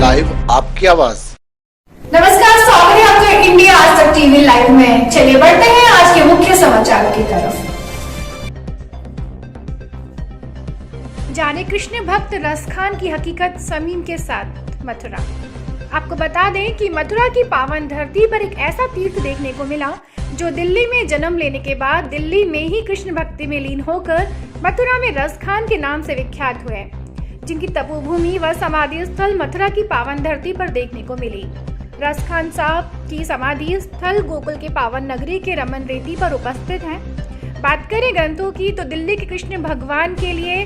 Live आपकी आवाज। नमस्कार, स्वागत है आपका इंडिया आज तक टीवी लाइव में। चलिए बढ़ते हैं आज के मुख्य समाचार की तरफ। जाने कृष्ण भक्त रसखान की हकीकत समीम के साथ मथुरा। आपको बता दें कि मथुरा की पावन धरती पर एक ऐसा तीर्थ देखने को मिला जो दिल्ली में जन्म लेने के बाद दिल्ली में ही कृष्ण भक्ति में लीन होकर मथुरा में रसखान के नाम से विख्यात हुए, जिनकी तपोभूमि व समाधि स्थल मथुरा की पावन धरती पर देखने को मिली। रसखान साहब की समाधि स्थल गोकुल के पावन नगरी के रमन रेती पर उपस्थित है। बात करें ग्रंथों की तो दिल्ली के कृष्ण भगवान के लिए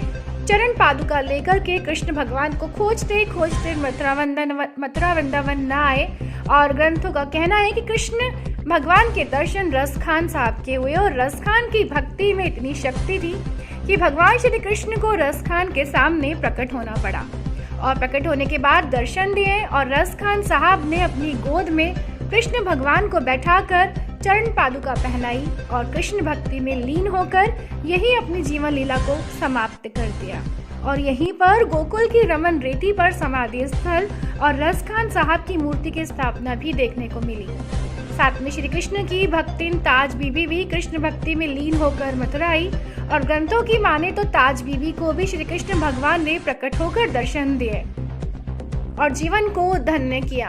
चरण पादुका लेकर के कृष्ण भगवान को खोजते खोजते मथुरा वृंदावन न आए और ग्रंथों का कहना है कि कृष्ण भगवान के दर्शन रसखान साहब के हुए और रसखान की भक्ति में इतनी शक्ति थी कि भगवान श्री कृष्ण को रसखान के सामने प्रकट होना पड़ा और प्रकट होने के बाद दर्शन दिए और रसखान साहब ने अपनी गोद में कृष्ण भगवान को बैठाकर चरण पादुका पहनाई और कृष्ण भक्ति में लीन होकर यही अपनी जीवन लीला को समाप्त कर दिया। और यहीं पर गोकुल की रमन रेती पर समाधि स्थल और रसखान साहब की मूर्ति की स्थापना भी देखने को मिली। साथ में श्री कृष्ण की भक्तिन ताज बीबी भी कृष्ण भक्ति में लीन होकर मथुरा आई और ग्रंथों की माने तो ताज बीबी को भी श्री कृष्ण भगवान ने प्रकट होकर दर्शन दिए और जीवन को धन्य किया।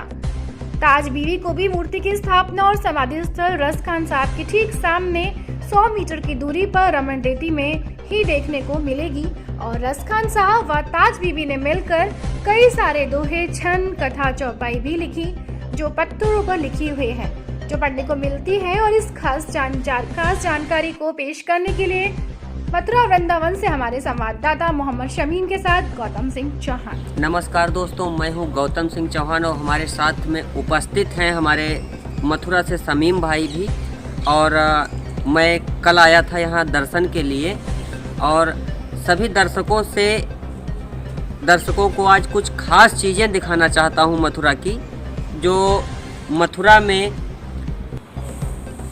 ताज बीबी को भी मूर्ति की स्थापना और समाधि स्थल रसखान साहब के ठीक सामने 100 मीटर की दूरी पर रमन रेती में ही देखने को मिलेगी और रसखान साहब व ताज बीबी ने मिलकर कई सारे दोहे, छंद, कथा, चौपाई भी लिखी जो पत्थरों पर लिखी हुई है जो पढ़ने को मिलती है। और इस खास जानकारी को पेश करने के लिए मथुरा वृंदावन से हमारे संवाददाता मोहम्मद शमीम के साथ गौतम सिंह चौहान। नमस्कार दोस्तों, मैं हूं गौतम सिंह चौहान और हमारे साथ में उपस्थित हैं हमारे मथुरा से शमीम भाई भी। और मैं कल आया था यहां दर्शन के लिए और सभी दर्शकों को आज कुछ खास चीज़ें दिखाना चाहता हूं मथुरा की। जो मथुरा में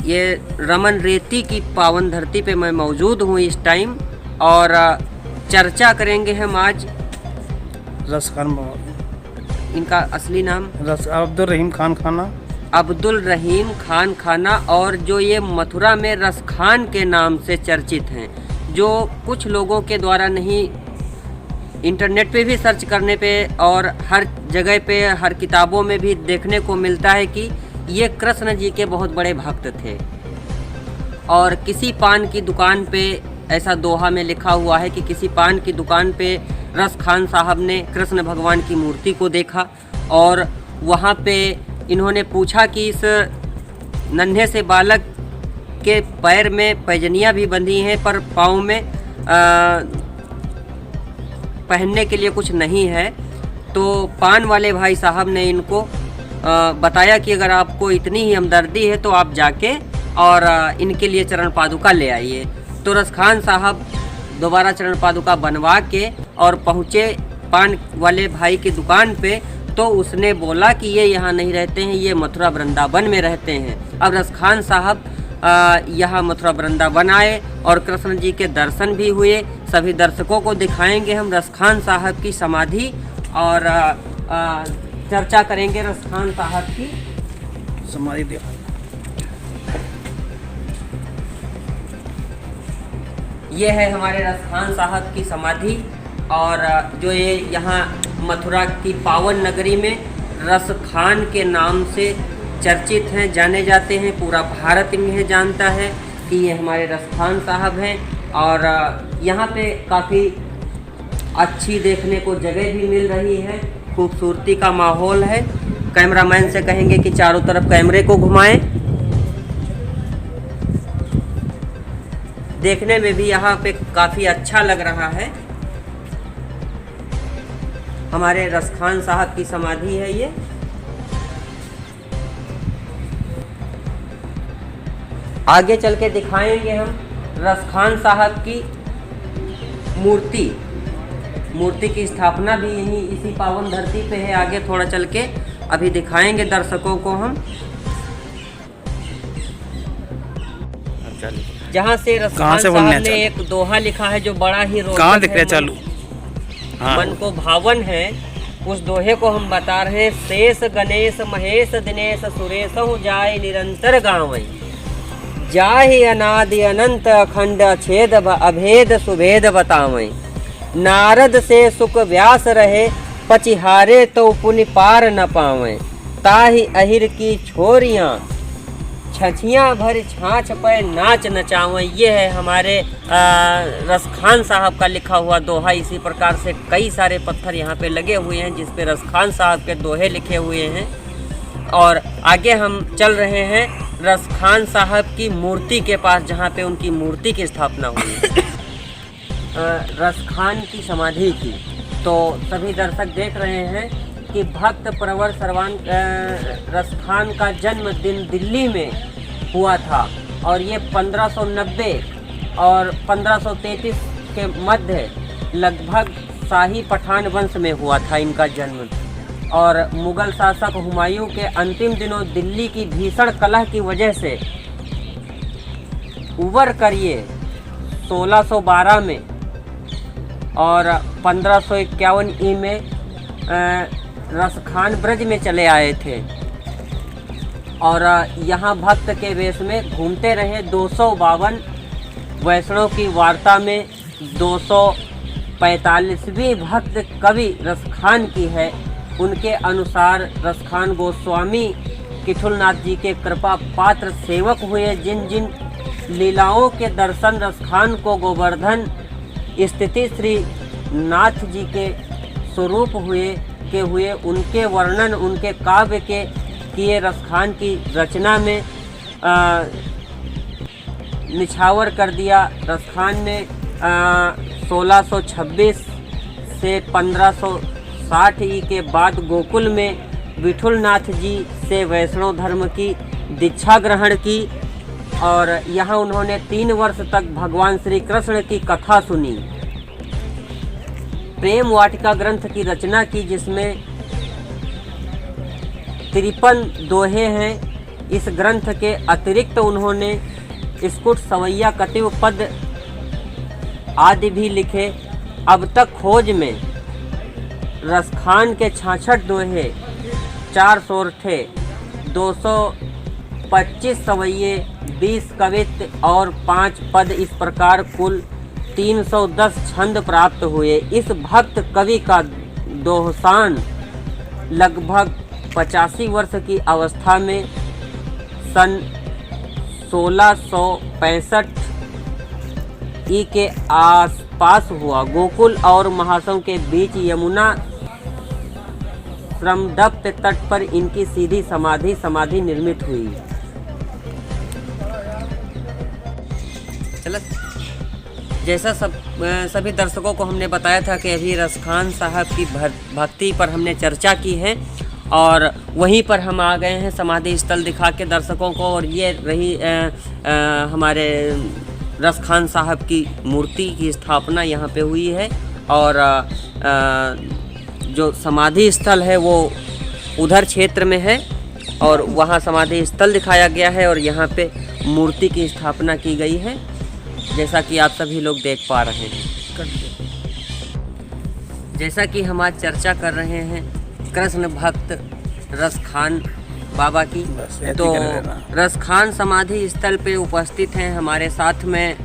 ये रमन रेती की पावन धरती पे मैं मौजूद हूँ इस टाइम और चर्चा करेंगे हम आज रसखान। इनका असली नाम अब्दुल रहीम खान खाना और जो ये मथुरा में रसखान के नाम से चर्चित हैं, जो कुछ लोगों के द्वारा नहीं, इंटरनेट पे भी सर्च करने पे और हर जगह पे हर किताबों में भी देखने को मिलता है कि ये कृष्ण जी के बहुत बड़े भक्त थे। और किसी पान की दुकान पे ऐसा दोहा में लिखा हुआ है कि किसी पान की दुकान पे रसखान साहब ने कृष्ण भगवान की मूर्ति को देखा और वहाँ पे इन्होंने पूछा कि इस नन्हे से बालक के पैर में पैजनियाँ भी बंधी हैं पर पाँव में पहनने के लिए कुछ नहीं है। तो पान वाले भाई साहब ने इनको बताया कि अगर आपको इतनी ही हमदर्दी है तो आप जाके और इनके लिए चरण पादुका ले आइए। तो रसखान साहब दोबारा चरण पादुका बनवा के और पहुँचे पान वाले भाई की दुकान पे। तो उसने बोला कि ये यहाँ नहीं रहते हैं, ये मथुरा वृंदावन में रहते हैं। अब रसखान साहब यहाँ मथुरा वृंदावन आए और कृष्ण जी के दर्शन भी हुए। सभी दर्शकों को दिखाएंगे हम रसखान साहब की समाधि और चर्चा करेंगे रसखान साहब की समाधि। ये है हमारे रसखान साहब की समाधि और जो ये यहाँ मथुरा की पावन नगरी में रसखान के नाम से चर्चित हैं, जाने जाते हैं। पूरा भारत इन्हें जानता है कि ये हमारे रसखान साहब हैं। और यहाँ पे काफ़ी अच्छी देखने को जगह भी मिल रही है, खूबसूरती का माहौल है। कैमरामैन से कहेंगे कि चारों तरफ कैमरे को घुमाएं। देखने में भी यहाँ पे काफ़ी अच्छा लग रहा है। हमारे रसखान साहब की समाधि है ये। आगे चल के दिखाएंगे हम रसखान साहब की मूर्ति की स्थापना भी यहीं इसी पावन धरती पे है। आगे थोड़ा चल के अभी दिखाएंगे दर्शकों को हम, जहाँ से रसखान साहब ने एक दोहा लिखा है जो बड़ा ही रोचक है, चालू मन को भावन है। उस दोहे को हम बता रहे हैं। शेष गणेश महेश दिनेश सुरेश जाय निरंतर गावै, जाहि अनादि अनंत अखंड छेद अभेद सुभेद बतावै। नारद से सुख व्यास रहे, पचिहारे तो पुनि पार न पावै। ताहि अहिर की छोरियाँ, छछियाँ भर छाछ पर नाच नचावें। ये है हमारे रसखान साहब का लिखा हुआ दोहा। इसी प्रकार से कई सारे पत्थर यहाँ पे लगे हुए हैं जिस पे रसखान साहब के दोहे लिखे हुए हैं। और आगे हम चल रहे हैं रसखान साहब की मूर्ति के पास, जहाँ पे उनकी मूर्ति की स्थापना हुई है, रसखान की समाधि की। तो सभी दर्शक देख रहे हैं कि भक्त प्रवर सर्वान रसखान का जन्मदिन दिल्ली में हुआ था और ये 1590 और 1533 के मध्य लगभग शाही पठान वंश में हुआ था इनका जन्म। और मुगल शासक हुमायूं के अंतिम दिनों दिल्ली की भीषण कलह की वजह से उबर कर ये 1612 में और 1551 ई में रसखान ब्रज में चले आए थे और यहाँ भक्त के वेश में घूमते रहे। 252 वैष्णव की वार्ता में 245वीं भक्त कवि रसखान की है। उनके अनुसार रसखान गोस्वामी किठुलनाथ जी के कृपा पात्र सेवक हुए, जिन जिन लीलाओं के दर्शन रसखान को गोवर्धन स्थिति श्री नाथ जी के स्वरूप हुए उनके वर्णन उनके काव्य के किए रसखान की रचना में निछावर कर दिया। रसखान ने 1626 से 1560 ई के बाद गोकुल में विठुलनाथ जी से वैष्णव धर्म की दीक्षा ग्रहण की और यहाँ उन्होंने 3 वर्ष तक भगवान श्री कृष्ण की कथा सुनी। प्रेम वाटिका ग्रंथ की रचना की जिसमें 53 दोहे हैं। इस ग्रंथ के अतिरिक्त उन्होंने स्कुट सवैया कतिव पद आदि भी लिखे। अब तक खोज में रसखान के 66 दोहे, 4 सोरठे, 225 सवैये, 20 कवित्त और 5 पद, इस प्रकार कुल 310 छंद प्राप्त हुए। इस भक्त कवि का दोहसान लगभग 85 वर्ष की अवस्था में सन 1665 ई के आसपास हुआ। गोकुल और महासव के बीच यमुना श्रमदत्त तट पर इनकी सीधी समाधि निर्मित हुई। चलो, जैसा सभी दर्शकों को हमने बताया था कि अभी रसखान साहब की भक्ति पर हमने चर्चा की है और वहीं पर हम आ गए हैं समाधि स्थल दिखा के दर्शकों को। और ये रही हमारे रसखान साहब की मूर्ति की स्थापना यहाँ पे हुई है और जो समाधि स्थल है वो उधर क्षेत्र में है और वहाँ समाधि स्थल दिखाया गया है और यहाँ पे मूर्ति की स्थापना की गई है, जैसा कि आप सभी लोग देख पा रहे हैं। जैसा कि हम आज चर्चा कर रहे हैं कृष्ण भक्त रसखान बाबा की, तो रसखान समाधि स्थल पे उपस्थित हैं हमारे साथ में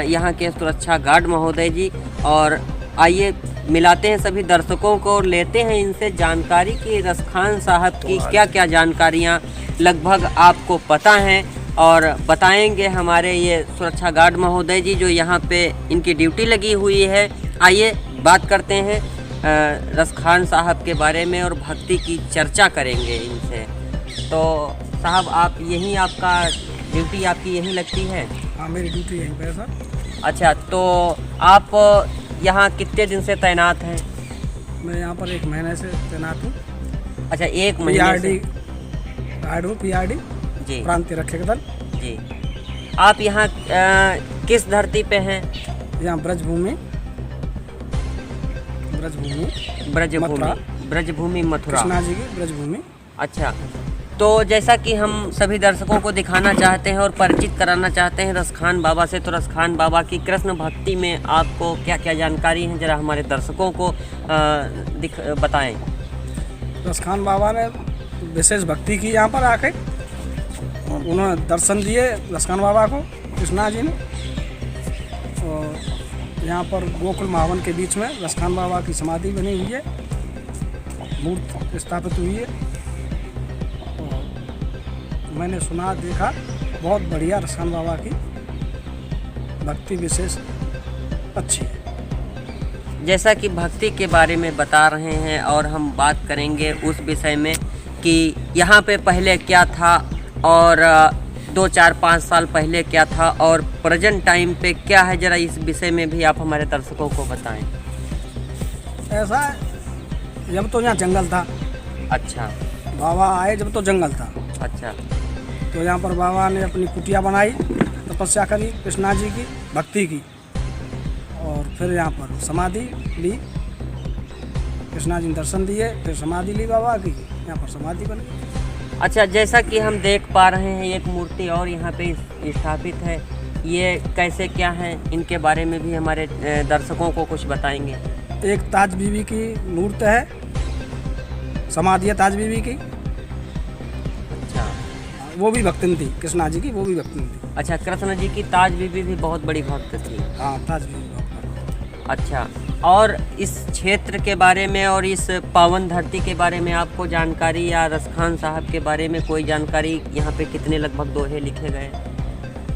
यहाँ के सुरक्षा गार्ड महोदय जी। और आइए मिलाते हैं सभी दर्शकों को और लेते हैं इनसे जानकारी कि रसखान साहब की क्या क्या जानकारियाँ लगभग आपको पता हैं और बताएंगे हमारे ये सुरक्षा गार्ड महोदय जी जो यहाँ पे इनकी ड्यूटी लगी हुई है। आइए बात करते हैं रसखान साहब के बारे में और भक्ति की चर्चा करेंगे इनसे। तो साहब, आप यहीं आपका ड्यूटी आपकी यहीं लगती है? हाँ, मेरी ड्यूटी यहीं पे है सर। अच्छा, तो आप यहाँ कितने दिन से तैनात हैं? मैं यहाँ पर 1 महीने से तैनात हूँ। अच्छा, 1 महीने से PRD जी, प्रांतीय रक्षक दल जी। आप यहाँ किस धरती पे हैं? यहाँ ब्रजभूमि मथुरा, कृष्णा जी की ब्रजभूमि। अच्छा, तो जैसा कि हम सभी दर्शकों को दिखाना चाहते हैं और परिचित कराना चाहते हैं रसखान बाबा से, तो रसखान बाबा की कृष्ण भक्ति में आपको क्या क्या जानकारी है, जरा हमारे दर्शकों को बताएं। रसखान बाबा ने विशेष भक्ति की यहाँ पर आके, और उन्होंने दर्शन दिए रसखान बाबा को कृष्णा जी ने। और यहाँ पर गोकुल महावन के बीच में रसखान बाबा की समाधि बनी हुई है, मूर्ति स्थापित हुई है। और मैंने सुना देखा, बहुत बढ़िया रसखान बाबा की भक्ति विशेष अच्छी है। जैसा कि भक्ति के बारे में बता रहे हैं, और हम बात करेंगे उस विषय में कि यहाँ पे पहले क्या था, और 2-4-5 साल पहले क्या था, और प्रेजेंट टाइम पे क्या है। ज़रा इस विषय में भी आप हमारे दर्शकों को बताएं। ऐसा है, जब तो यहाँ जंगल था, अच्छा बाबा आए जब तो जंगल था, अच्छा। तो यहाँ पर बाबा ने अपनी कुटिया बनाई, तपस्या करी कृष्णा जी की भक्ति की, और फिर यहाँ पर समाधि ली। कृष्णा जी ने दर्शन दिए, फिर समाधि ली बाबा की, यहाँ पर समाधि बनी। अच्छा, जैसा कि हम देख पा रहे हैं एक मूर्ति और यहाँ पे स्थापित है, ये कैसे क्या है, इनके बारे में भी हमारे दर्शकों को कुछ बताएंगे। एक ताज बीबी की मूर्ति है, समाधि है ताज बीबी की। अच्छा वो भी भक्तिन थी कृष्णा जी की, वो भी भक्तिन थी। अच्छा, कृष्ण जी की ताज बीबी भी बहुत बड़ी भक्त थी। हाँ, ताज बीबी भक्त। अच्छा, और इस क्षेत्र के बारे में और इस पावन धरती के बारे में आपको जानकारी, या रसखान साहब के बारे में कोई जानकारी, यहाँ पे कितने लगभग दोहे लिखे गए?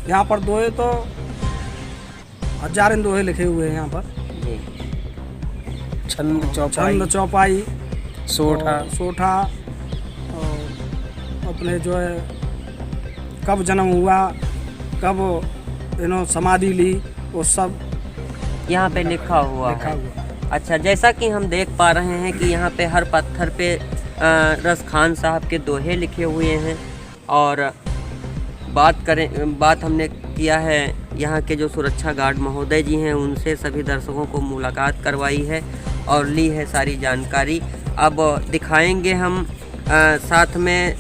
यहाँ पर दोहे तो हजारों दोहे लिखे हुए हैं यहाँ पर जी। छंद चौपाई, सोठा, और अपने जो है कब जन्म हुआ, कब समाधि ली, वो सब यहाँ पे लिखा हुआ है। अच्छा, जैसा कि हम देख पा रहे हैं कि यहाँ पे हर पत्थर पे रसखान साहब के दोहे लिखे हुए हैं। और बात हमने किया है यहाँ के जो सुरक्षा गार्ड महोदय जी हैं, उनसे सभी दर्शकों को मुलाकात करवाई है और ली है सारी जानकारी। अब दिखाएंगे हम साथ में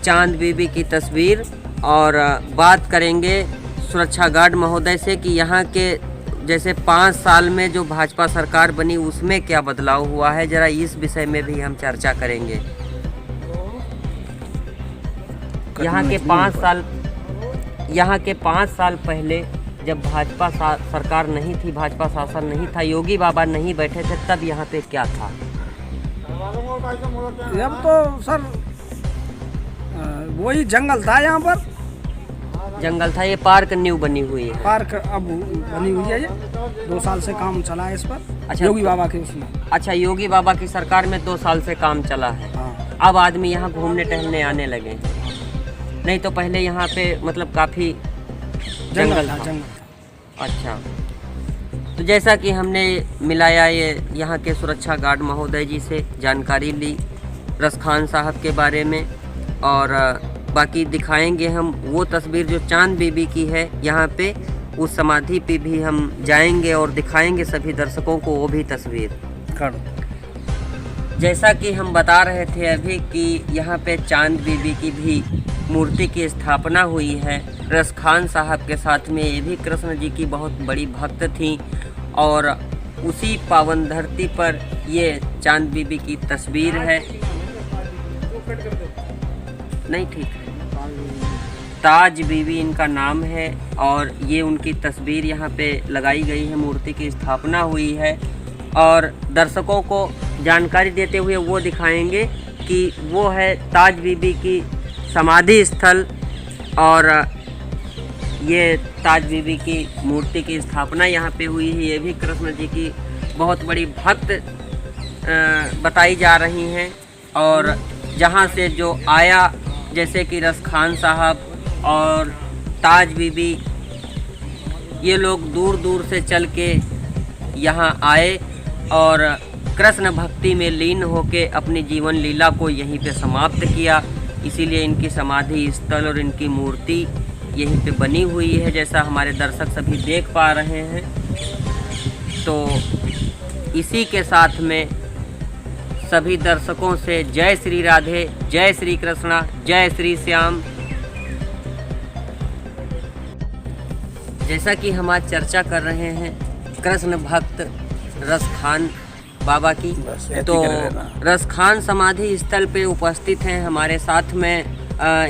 चांद बीबी की तस्वीर, और बात करेंगे सुरक्षा गार्ड महोदय से कि यहाँ के जैसे 5 साल में जो भाजपा सरकार बनी उसमें क्या बदलाव हुआ है। ज़रा इस विषय में भी हम चर्चा करेंगे। यहाँ के 5 साल पहले जब भाजपा सरकार नहीं थी, भाजपा शासन नहीं था, योगी बाबा नहीं बैठे थे, तब यहाँ पे क्या था? अब तो सर वही जंगल था, यहाँ पर जंगल था। ये पार्क न्यू बनी हुई है। पार्क अब बनी हुई है, ये 2 साल से काम चला है इस पर। अच्छा, योगी बाबा के उसमें। अच्छा, योगी बाबा की सरकार में 2 साल से काम चला है। हाँ। अब आदमी यहाँ घूमने टहलने आने लगे, नहीं तो पहले यहाँ पे मतलब काफ़ी जंगल था। अच्छा, तो जैसा कि हमने मिलाया ये यहाँ के सुरक्षा गार्ड महोदय जी से जानकारी ली रसखान साहब के बारे में, और बाकी दिखाएंगे हम वो तस्वीर जो चांद बीबी की है। यहाँ पे उस समाधि पे भी हम जाएंगे और दिखाएंगे सभी दर्शकों को वो भी तस्वीर। जैसा कि हम बता रहे थे अभी कि यहाँ पे चांद बीबी की भी मूर्ति की स्थापना हुई है। रसखान साहब के साथ में ये भी कृष्ण जी की बहुत बड़ी भक्त थी, और उसी पावन धरती पर ये चांद बीबी की तस्वीर है। नहीं, ठीक है, ताज बीबी इनका नाम है, और ये उनकी तस्वीर यहाँ पे लगाई गई है, मूर्ति की स्थापना हुई है। और दर्शकों को जानकारी देते हुए वो दिखाएंगे कि वो है ताज बीबी की समाधि स्थल, और ये ताज बीबी की मूर्ति की स्थापना यहाँ पे हुई है। ये भी कृष्ण जी की बहुत बड़ी भक्त बताई जा रही हैं, और जहाँ से जो आया, जैसे कि रसखान साहब और ताज बीबी, ये लोग दूर दूर से चल के यहाँ आए और कृष्ण भक्ति में लीन होके अपनी जीवन लीला को यहीं पे समाप्त किया। इसीलिए इनकी समाधि स्थल और इनकी मूर्ति यहीं पे बनी हुई है, जैसा हमारे दर्शक सभी देख पा रहे हैं। तो इसी के साथ में सभी दर्शकों से जय श्री राधे, जय श्री कृष्णा, जय श्री श्याम। जैसा कि हम आज चर्चा कर रहे हैं कृष्ण भक्त रसखान बाबा की। बस ऐसे तो ही करे रहना। रसखान समाधि स्थल पे उपस्थित हैं हमारे साथ में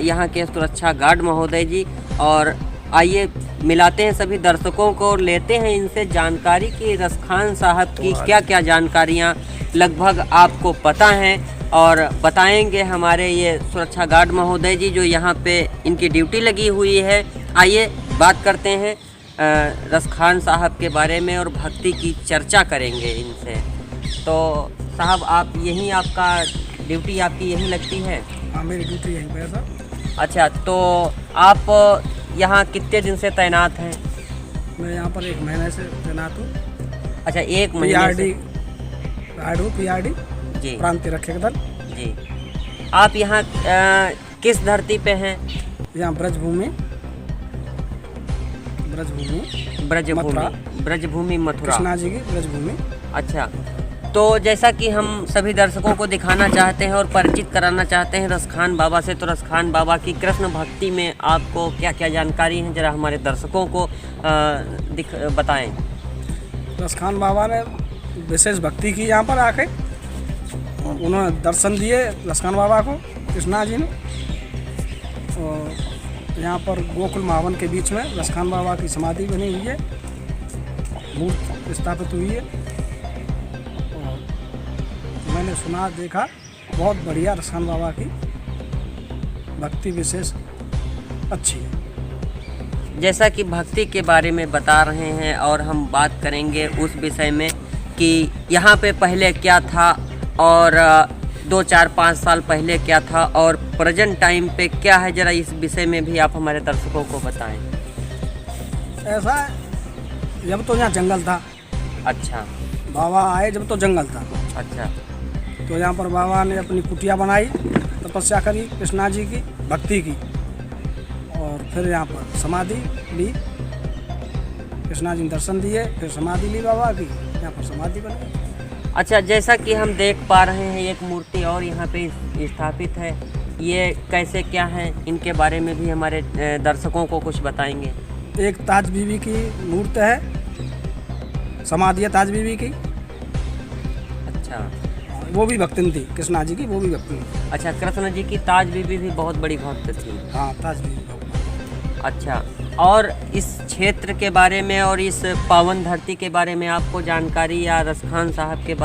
यहाँ के सुरक्षा गार्ड महोदय जी। और आइए मिलाते हैं सभी दर्शकों को और लेते हैं इनसे जानकारी कि रसखान साहब की क्या क्या जानकारियाँ लगभग आपको पता हैं और बताएंगे हमारे ये सुरक्षा गार्ड महोदय जी जो यहाँ पे इनकी ड्यूटी लगी हुई है। आइए बात करते हैं रसखान साहब के बारे में और भक्ति की चर्चा करेंगे इनसे। तो साहब आप यहीं आपका ड्यूटी आपकी यहीं लगती है? हाँ, मेरी ड्यूटी यहीं पे है सर। अच्छा, तो आप यहाँ कितने दिन से तैनात हैं? मैं यहाँ पर 1 महीने से तैनात हूँ। अच्छा, 1 महीने पीआरडी से। पीआरडी जी प्रांतीय रक्षक दल। जी। आप यहाँ किस धरती पे हैं? यहाँ ब्रजभूमि ब्रजभूमि मथुरा। कृष्णा जी की ब्रजभूमि। अच्छा, तो जैसा कि हम सभी दर्शकों को दिखाना चाहते हैं और परिचित कराना चाहते हैं रसखान बाबा से, तो रसखान बाबा की कृष्ण भक्ति में आपको क्या क्या जानकारी है, जरा हमारे दर्शकों को बताएं। रसखान बाबा ने विशेष भक्ति की यहाँ पर आके। उन्होंने दर्शन दिए रसखान बाबा को, कृष्णा जी ने। और यहाँ पर गोकुल महावन के बीच में रसखान बाबा की समाधि बनी हुई है, मूर्ति स्थापित हुई है। और मैंने सुना देखा, बहुत बढ़िया रसखान बाबा की भक्ति विशेष अच्छी है। जैसा कि भक्ति के बारे में बता रहे हैं और हम बात करेंगे उस विषय में कि यहाँ पे पहले क्या था और 2, 4, 5 साल पहले क्या था और प्रेजेंट टाइम पे क्या है, जरा इस विषय में भी आप हमारे दर्शकों को बताएं। ऐसा है, जब तो यहाँ जंगल था। अच्छा। बाबा आए जब तो जंगल था। अच्छा। तो यहाँ पर बाबा ने अपनी कुटिया बनाई, तपस्या करी कृष्णा जी की भक्ति की। और फिर यहाँ पर समाधि ली, कृष्णा जी ने दर्शन दिए, फिर समाधि ली बाबा की, यहाँ पर समाधि बनी। अच्छा, जैसा कि हम देख पा रहे हैं एक मूर्ति और यहाँ पे स्थापित है, ये कैसे क्या है, इनके बारे में भी हमारे दर्शकों को कुछ बताएंगे। एक ताज बीबी की मूर्ति है, समाधि है ताज बीबी की। अच्छा। वो भी भक्तिन थी, कृष्णा जी की वो भी भक्तिन थी। अच्छा, कृष्ण जी की ताज बीबी भी बहुत बड़ी भक्त थी। हाँ, ताज बीबी। अच्छा, और इस क्षेत्र के बारे में और इस पावन धरती के बारे में आपको जानकारी या रसखान साहब के बारे